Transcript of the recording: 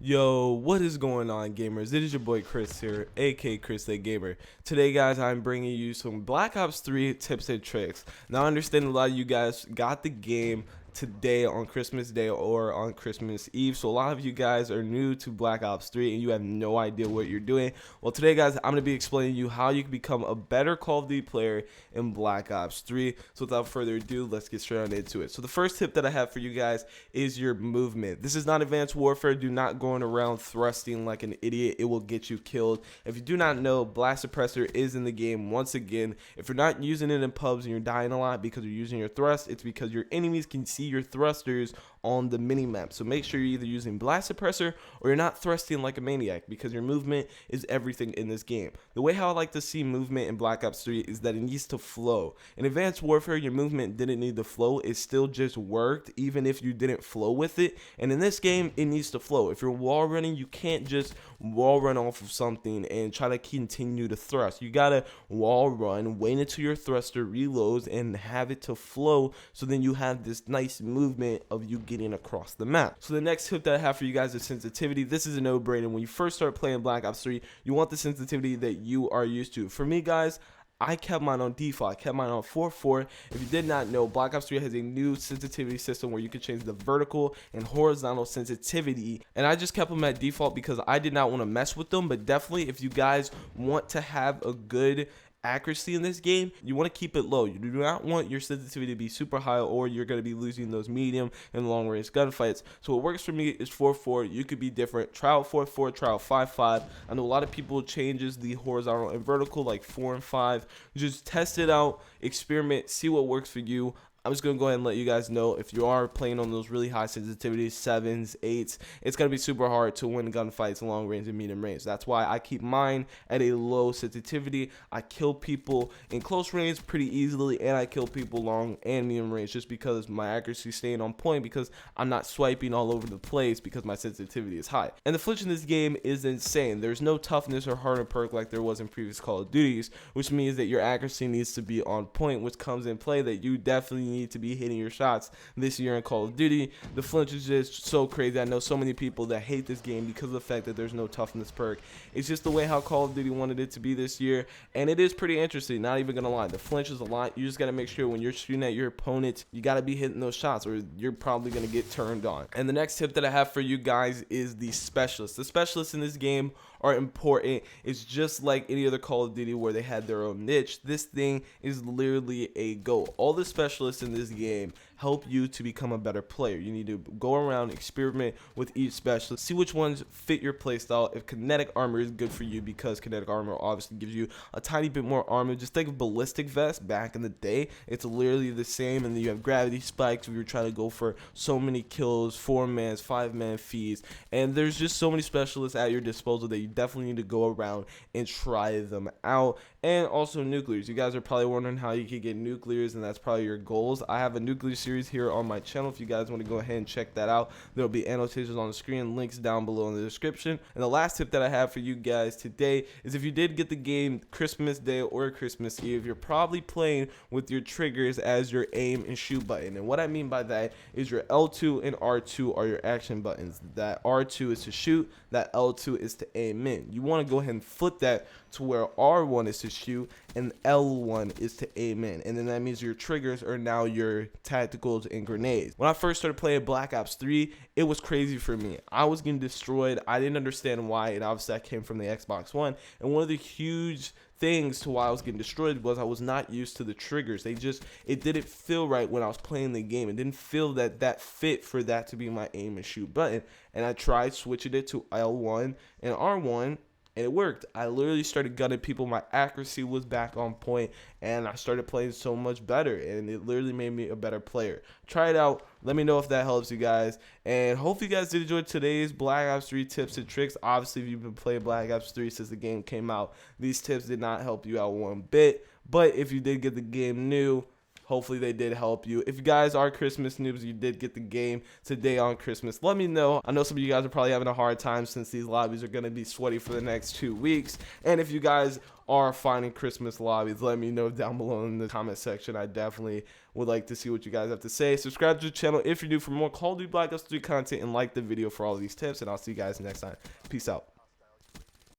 Yo, what is going on, gamers? It is your boy Chris here, aka Chris the Gamer. Today, guys, I'm bringing you some Black Ops 3 tips and tricks. Now, I understand a lot of you guys got the game today on Christmas Day or on Christmas Eve, so a lot of you guys are new to Black Ops 3 and you have no idea what you're doing. Well, today, guys, I'm going to be explaining you how you can become a better Call of Duty player in Black Ops 3. So without further ado, let's get straight on into it. So the first tip that I have for you guys is your movement. This is not advanced warfare. Do not go around thrusting like an idiot. It will get you killed. If you do not know, blast suppressor is in the game. Once again, if you're not using it in pubs and you're dying a lot because you're using your thrust, it's because your enemies can see your thrusters on the mini map. So make sure you're either using blast suppressor or you're not thrusting like a maniac, because your movement is everything in this game. The way how I like to see movement in Black Ops 3 is that it needs to flow. In advanced warfare, your movement didn't need to flow. It still just worked even if you didn't flow with it. And in this game, it needs to flow. If you're wall running, you can't just wall run off of something and try to continue to thrust. You gotta wall run, wait until your thruster reloads, and have it to flow, so then you have this nice movement of you getting across the map. So the next tip that I have for you guys is sensitivity. This is a no-brainer. When you first start playing Black Ops 3, you want the sensitivity that you are used to. For me, guys, I kept mine on default. I kept mine on 4.4. If you did not know, Black Ops 3 has a new sensitivity system where you can change the vertical and horizontal sensitivity, and I just kept them at default because I did not want to mess with them. But definitely, if you guys want to have a good accuracy in this game, you want to keep it low. You do not want your sensitivity to be super high, or you're going to be losing those medium and long range gunfights. So what works for me is 4.4. You could be different. Try out 4.4, try out 5.5. I know a lot of people changes the horizontal and vertical like 4 and 5. Just test it out, experiment, see what works for you. I'm just going to go ahead and let you guys know, if you are playing on those really high sensitivities, 7s, 8s, it's going to be super hard to win gunfights long range and medium range. That's why I keep mine at a low sensitivity. I kill people in close range pretty easily, and I kill people long and medium range just because my accuracy is staying on point, because I'm not swiping all over the place because my sensitivity is high. And the flinch in this game is insane. There's no toughness or hardened perk like there was in previous Call of Duties, which means that your accuracy needs to be on point, which comes in play that you definitely need to be hitting your shots this year in Call of Duty. The flinch is just so crazy. I know so many people that hate this game because of the fact that there's no toughness perk. It's just the way how Call of Duty wanted it to be this year, and it is pretty interesting, not even gonna lie. The flinch is a lot. You just gotta make sure when you're shooting at your opponent, you gotta be hitting those shots or you're probably gonna get turned on. And the next tip that I have for you guys is the specialists. The specialists in this game are important. It's just like any other Call of Duty where they had their own niche. This thing is literally a go. All the specialists in this game help you to become a better player. You need to go around, experiment with each specialist, see which ones fit your playstyle. If kinetic armor is good for you, because kinetic armor obviously gives you a tiny bit more armor. Just think of ballistic vest back in the day. It's literally the same. And then you have gravity spikes if you're trying to go for so many kills, 4-man, 5-man feeds. And there's just so many specialists at your disposal that you definitely need to go around and try them out. And also nuclears. You guys are probably wondering how you can get nuclears, and that's probably your goals. I have a nuclear series here on my channel. If you guys want to go ahead and check that out, there'll be annotations on the screen, links down below in the description. And the last tip that I have for you guys today is, if you did get the game Christmas Day or Christmas Eve, you're probably playing with your triggers as your aim and shoot button. And what I mean by that is your L2 and R2 are your action buttons. That R2 is to shoot, that L2 is to aim in. You want to go ahead and flip that to where R1 is to shoot and L1 is to aim in. And then that means your triggers are now your tacticals and grenades. When I first started playing Black Ops 3, it was crazy for me. I was getting destroyed. I didn't understand why, and obviously I came from the Xbox One. And one of the huge things to why I was getting destroyed was I was not used to the triggers. It didn't feel right when I was playing the game. It didn't feel that fit for that to be my aim and shoot button. And I tried switching it to L1 and R1, and it worked. I literally started gunning people. My accuracy was back on point, and I started playing so much better, and it literally made me a better player. Try it out. Let me know if that helps you guys, and hopefully you guys did enjoy today's Black Ops 3 tips and tricks. Obviously, if you've been playing Black Ops 3 since the game came out, these tips did not help you out one bit, but if you did get the game new, Hopefully they did help you. If you guys are Christmas noobs, you did get the game today on Christmas, let me know. I know some of you guys are probably having a hard time since these lobbies are going to be sweaty for the next 2 weeks. And if you guys are finding Christmas lobbies, let me know down below in the comment section. I definitely would like to see what you guys have to say. Subscribe to the channel if you're new for more Call of Duty Black Ops 3 content, and like the video for all these tips, and I'll see you guys next time. Peace out.